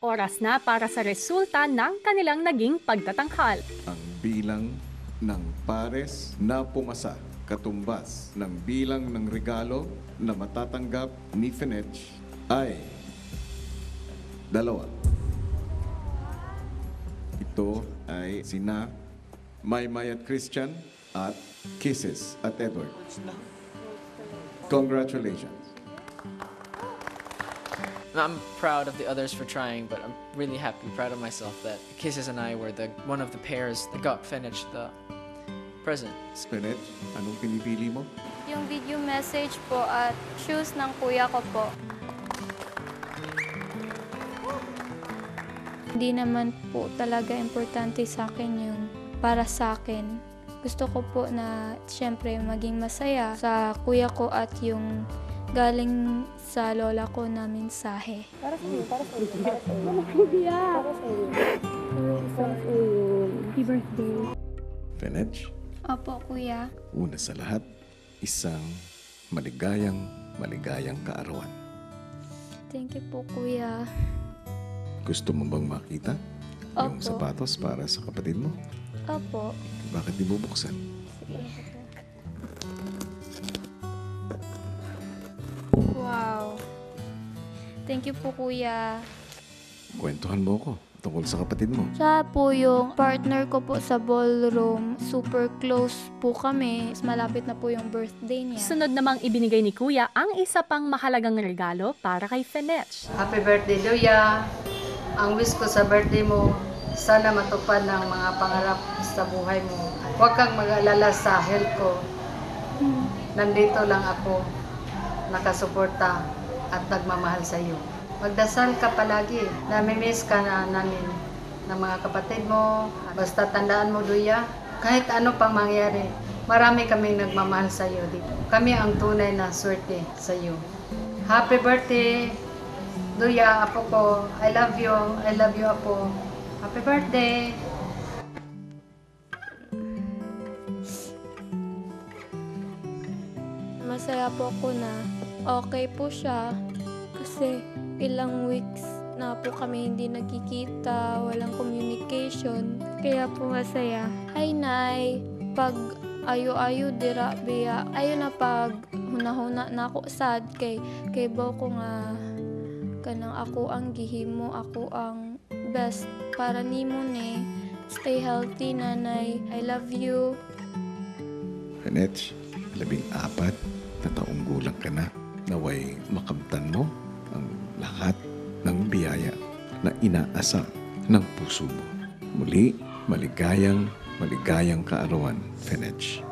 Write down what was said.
Oras na para sa resulta ng kanilang naging pagtatanghal. Ang bilang ng pares na pumasa katumbas ng bilang ng regalo na matatanggap ni Fenech ay 2. Ito ay sina Maymay at Christian at Kisses at Edward. Congratulations. I'm proud of the others for trying, but I'm really happy, proud of myself that Kisses and I were one of the pairs that got finished the present. Fenech, anong pinipili mo? Yung video message po at shoes ng kuya ko po. Hindi naman po talaga importante sa akin yung para sa akin. Gusto ko po na siyempre maging masaya sa kuya ko at yung galing sa lola ko na mensahe. Para sa iyo, para sa iyo, para sa iyo. Kuya! Para sa iyo. Para sa iyo. Happy birthday. Fenech, Opo, kuya. una sa lahat, isang maligayang kaarawan. Thank you po, kuya. Gusto mo bang makita yung Opo. sapatos para sa kapatid mo? Opo. Bakit di bubuksan? Wow. Thank you po, kuya. Kwentuhan mo ko tungkol sa kapatid mo. Siya po yung partner ko po sa ballroom. Super close po kami. Malapit na po yung birthday niya. Sunod namang ibinigay ni Kuya ang isa pang mahalagang regalo para kay Fenech. Happy birthday, Luya! Ang wish ko sa birthday mo, sana matupad ng mga pangarap sa buhay mo. Huwag kang mag-alala sa health ko. Nandito lang ako, nakasuporta at nagmamahal sa iyo. Magdasal ka palagi. Namimiss ka na namin ng mga kapatid mo. Basta tandaan mo, Luya, kahit ano pang mangyari, marami kaming nagmamahal sa iyo dito. Kami ang tunay na swerte sa iyo. Happy birthday! Luya, apo ko, I love you, apo. Happy birthday! Masaya po ako na okay po siya kasi ilang weeks na po kami hindi nagkikita, walang communication, kaya po masaya. Hi, Nay! Pag ayo-ayo dira biya, ayo na pag hunahuna na ako sad kay baw ko nga kanang ako ang gihimo, ako ang best para nimo ni. Stay healthy, Nanay. I love you. Fenech, 14 na taong gulang ka na. Naway makamtan mo ang lahat ng biyaya na inaasam ng puso mo. Muli, maligayang kaarawan, Fenech.